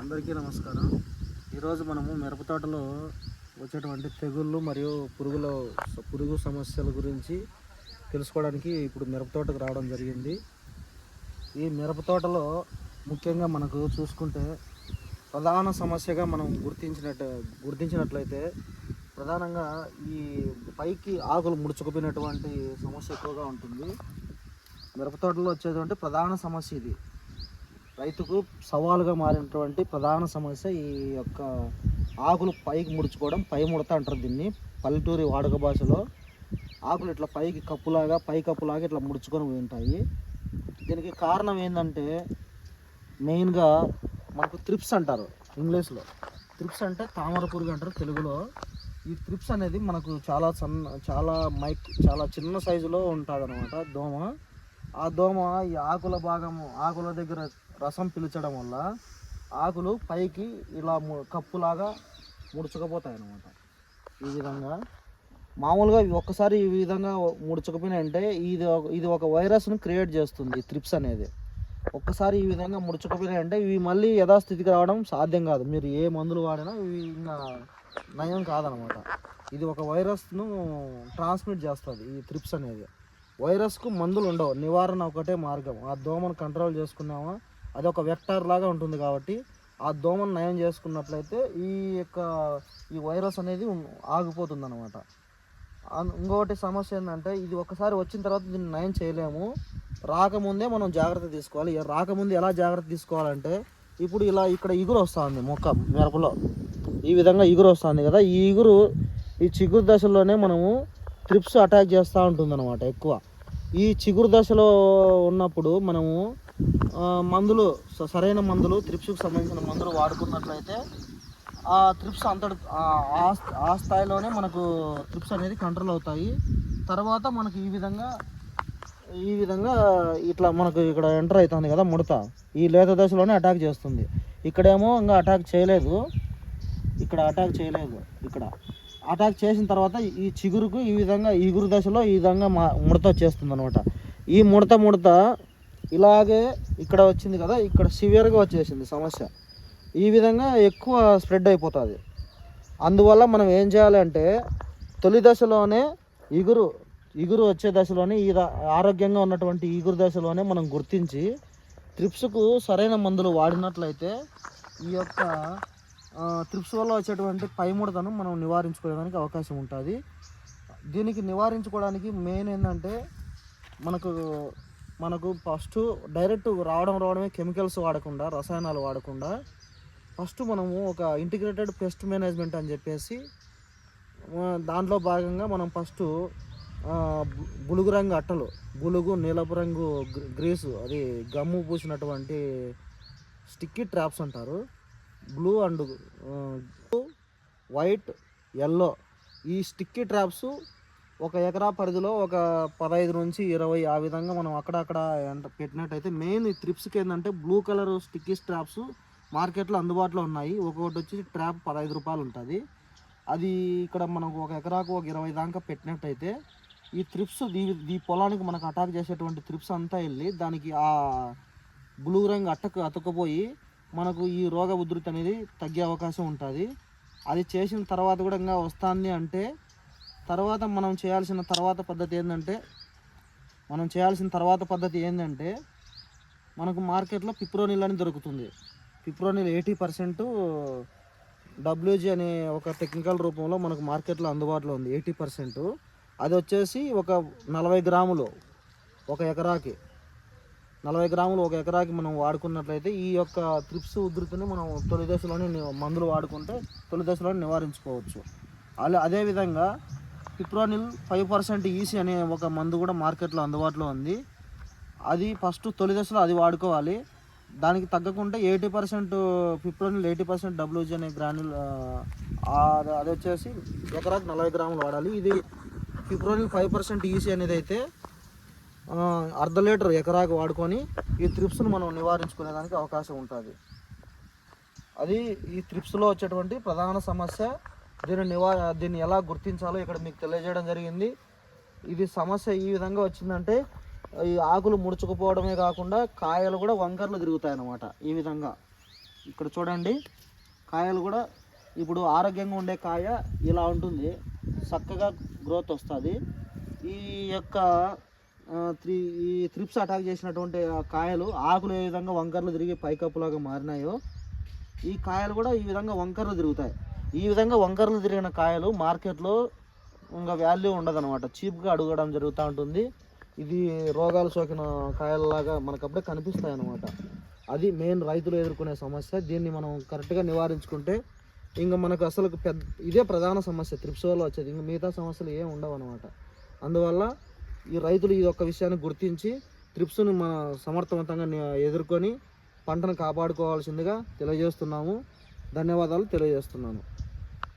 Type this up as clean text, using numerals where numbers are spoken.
అందరికీ నమస్కారం. ఈరోజు మనము మిరప తోటలో వచ్చేటువంటి తెగుళ్ళు మరియు పురుగు సమస్యల గురించి తెలుసుకోవడానికి ఇప్పుడు మిరప తోటకు రావడం జరిగింది. ఈ మిరప తోటలో ముఖ్యంగా మనకు చూసుకుంటే ప్రధాన సమస్యగా మనం గుర్తించినట్లయితే ప్రధానంగా ఈ పైకి ఆకులు ముడుచుకుపోయినటువంటి సమస్య ఎక్కువగా ఉంటుంది. మిరప తోటలో వచ్చేటువంటి ప్రధాన సమస్య ఇది. రైతుకు సవాలుగా మారినటువంటి ప్రధాన సమస్య ఈ యొక్క ఆకులు పైకి ముడుచుకోవడం, పై ముడత అంటారు దీన్ని పల్లెటూరి వాడుక భాషలో. ఆకులు ఇట్లా పైకి కప్పులాగా ఇట్లా ముడుచుకొని ఉంటాయి. దీనికి కారణం ఏంటంటే మెయిన్గా మనకు త్రిప్స్ అంటారు ఇంగ్లీష్లో. త్రిప్స్ అంటే తామర పురుగు అంటారు తెలుగులో. ఈ త్రిప్స్ అనేది మనకు చాలా చిన్న సైజులో ఉంటుంది అన్నమాట దోమ. ఆ దోమ ఈ ఆకుల దగ్గర రసం పీల్చడం వల్ల ఆకులు పైకి ఇలా కప్పులాగా ముడుచుకుపోతాయి అన్నమాట. ఈ విధంగా మామూలుగా ఒక్కసారి ఈ విధంగా ముడుచుకుపోయినాయంటే ఇది ఒక వైరస్ను క్రియేట్ చేస్తుంది. ఈ త్రిప్స్ అనేది ఒక్కసారి ఈ విధంగా ముడుచుకుపోయినాయంటే ఇవి మళ్ళీ యథాస్థితికి రావడం సాధ్యం కాదు. మీరు ఏ మందులు వాడినా ఇవి ఇంకా నయం కాదనమాట. ఇది ఒక వైరస్ను ట్రాన్స్మిట్ చేస్తుంది ఈ త్రిప్స్ అనేది. వైరస్కు మందులు ఉండవు, నివారణ ఒకటే మార్గం. ఆ దోమను కంట్రోల్ చేసుకున్నామా, అది ఒక వెక్టార్ లాగా ఉంటుంది కాబట్టి ఆ దోమను నయం చేసుకున్నట్లయితే ఈ వైరస్ అనేది ఆగిపోతుంది అనమాట. ఇంకొకటి సమస్య ఏంటంటే ఇది ఒకసారి వచ్చిన తర్వాత దీన్ని నయం చేయలేము. రాకముందే మనం జాగ్రత్త తీసుకోవాలి. రాకముందు ఎలా జాగ్రత్త తీసుకోవాలంటే ఇప్పుడు ఇక్కడ ఇగురు వస్తుంది మొక్క మిరపలో. ఈ విధంగా ఇగురు వస్తుంది కదా, ఈ చిగురు దశలోనే మనము త్రిప్స్ అటాక్ చేస్తూ ఉంటుంది అనమాట ఎక్కువ. ఈ చిగురు దశలో ఉన్నప్పుడు మనము సరైన మందులు త్రిప్స్కి సంబంధించిన మందులు వాడుకున్నట్లయితే ఆ త్రిప్స్ ఆ స్థాయిలోనే మనకు త్రిప్స్ అనేది కంట్రోల్ అవుతాయి. తర్వాత మనకు ఈ విధంగా ఇట్లా మనకు ఇక్కడ ఎంటర్ అవుతుంది కదా ముడత, ఈ లేత దశలోనే అటాక్ చేస్తుంది. ఇక్కడేమో ఇంకా అటాక్ చేయలేదు. ఇక్కడ అటాక్ చేసిన తర్వాత ఈ చిగురుకు ఇగురు దశలో ఈ విధంగా ముడత వచ్చేస్తుంది అనమాట. ఈ ముడత ఇలాగే ఇక్కడ వచ్చింది కదా, ఇక్కడ సివియర్గా వచ్చేసింది సమస్య. ఈ విధంగా ఎక్కువ స్ప్రెడ్ అయిపోతుంది. అందువల్ల మనం ఏం చేయాలంటే తొలి దశలోనే ఇగురు వచ్చే దశలోనే ఆరోగ్యంగా ఉన్నటువంటి ఇగురు దశలోనే మనం గుర్తించి త్రిప్స్కు సరైన మందులు వాడినట్లయితే ఈ యొక్క త్రిప్స్ వల్ల వచ్చేటువంటి పై ముడతను మనం నివారించుకోవడానికి అవకాశం ఉంటుంది. దీనికి నివారించుకోవడానికి మెయిన్ ఏంటంటే మనకు ఫస్ట్ డైరెక్ట్ రావడమే కెమికల్స్ వాడకుండా, రసాయనాలు వాడకుండా ఫస్ట్ మనము ఒక ఇంటిగ్రేటెడ్ పెస్ట్ మేనేజ్మెంట్ అని చెప్పేసి దాంట్లో భాగంగా మనం ఫస్ట్ బులుగు రంగు అట్టలు, నీలపు రంగు గ్రీసు, అది గమ్ము పూసినటువంటి స్టిక్కీ ట్రాప్స్ అంటారు. బ్లూ అండ్ వైట్, ఎల్లో ఈ స్టిక్కీ ట్రాప్స్ ఒక ఎకరా పరిధిలో ఒక 15 నుంచి 20 ఆ విధంగా మనం అక్కడక్కడ పెట్టినట్టయితే మెయిన్ ఈ త్రిప్స్కి ఏంటంటే బ్లూ కలర్ స్టిక్కీ ట్రాప్స్ మార్కెట్లో అందుబాటులో ఉన్నాయి. ఒక్కొక్కటి వచ్చి ట్రాప్ 15 రూపాయలు ఉంటుంది. అది ఇక్కడ మనకు ఒక ఎకరాకు ఒక 20 దాకా పెట్టినట్టయితే ఈ త్రిప్స్ ఈ పొలానికి మనకు అటాక్ చేసేటువంటి త్రిప్స్ అంతా వెళ్ళి దానికి ఆ బ్లూ రంగు అట్టకు అతుక్కుపోయి మనకు ఈ రోగ ఉధృతి అనేది తగ్గే అవకాశం ఉంటుంది. అది చేసిన తర్వాత కూడా ఇంకా వస్తుంది అంటే తర్వాత మనం చేయాల్సిన తర్వాత పద్ధతి ఏంటంటే మనకు మార్కెట్లో పిప్రోనిల్ అని దొరుకుతుంది. పిప్రోనిల్ 80% WG అనే ఒక టెక్నికల్ రూపంలో మనకు మార్కెట్లో అందుబాటులో ఉంది. 80% అది వచ్చేసి ఒక 40 గ్రాములు ఒక ఎకరాకి మనం వాడుకున్నట్లయితే ఈ యొక్క త్రిప్స్ ఉధృతిని మనం తొలి దశలోనే మందులు వాడుకుంటే తొలి దశలోనే నివారించుకోవచ్చు. అదేవిధంగా పిప్రోనిల్ 5% ఈసీ అనే ఒక మందు కూడా మార్కెట్లో అందుబాటులో ఉంది. అది ఫస్ట్ తొలి దశలో అది వాడుకోవాలి. దానికి తగ్గకుంటే 80% పిప్రోనిల్, 80% WG అనే గ్రాన్యుల్, అది వచ్చేసి ఎకరాకి 40 గ్రాములు వాడాలి. ఇది పిప్రోనిల్ 5% ఈసీ అనేది అయితే 1/2 లీటర్ ఎకరాకు వాడుకొని ఈ త్రిప్స్ను మనం నివారించుకునేదానికి అవకాశం ఉంటుంది. అది ఈ త్రిప్స్లో వచ్చేటువంటి ప్రధాన సమస్య. దీన్ని ఎలా గుర్తించాలో ఇక్కడ మీకు తెలియజేయడం జరిగింది. ఇది సమస్య ఈ విధంగా వచ్చిందంటే ఈ ఆకులు ముడుచుకుపోవడమే కాకుండా కాయలు కూడా వంకర్లు తిరుగుతాయి అన్నమాట. ఈ విధంగా ఇక్కడ చూడండి, కాయలు కూడా ఇప్పుడు ఆరోగ్యంగా ఉండే కాయ ఇలా ఉంటుంది, చక్కగా గ్రోత్ వస్తుంది. ఈ యొక్క ఈ త్రిప్స్ అటాక్ చేసినటువంటి ఆ కాయలు ఆకులు ఏ విధంగా వంకర్లు తిరిగి పైకప్పులాగా మారినాయో ఈ కాయలు కూడా ఈ విధంగా వంకర్లు తిరుగుతాయి. ఈ విధంగా వంకర్లు తిరిగిన కాయలు మార్కెట్లో ఇంకా వాల్యూ ఉండదన్నమాట, చీప్గా అడగడం జరుగుతూ ఉంటుంది. ఇది రోగాలు సోకిన కాయలలాగా మనకు అప్పుడే కనిపిస్తాయి అన్నమాట. అది మెయిన్ రైతులు ఎదుర్కొనే సమస్య. దీన్ని మనం కరెక్ట్గా నివారించుకుంటే ఇంకా మనకు అసలు ఇదే ప్రధాన సమస్య త్రిప్స్ వల్ల వచ్చేది, ఇంకా మిగతా సమస్యలు ఏం ఉండవు అనమాట. అందువల్ల ఈ రైతులు ఈ యొక్క విషయాన్ని గుర్తించి త్రిప్స్ని మన సమర్థవంతంగా ఎదుర్కొని పంటను కాపాడుకోవాల్సిందిగా తెలియజేస్తున్నాము. ధన్యవాదాలు తెలియజేస్తున్నాను.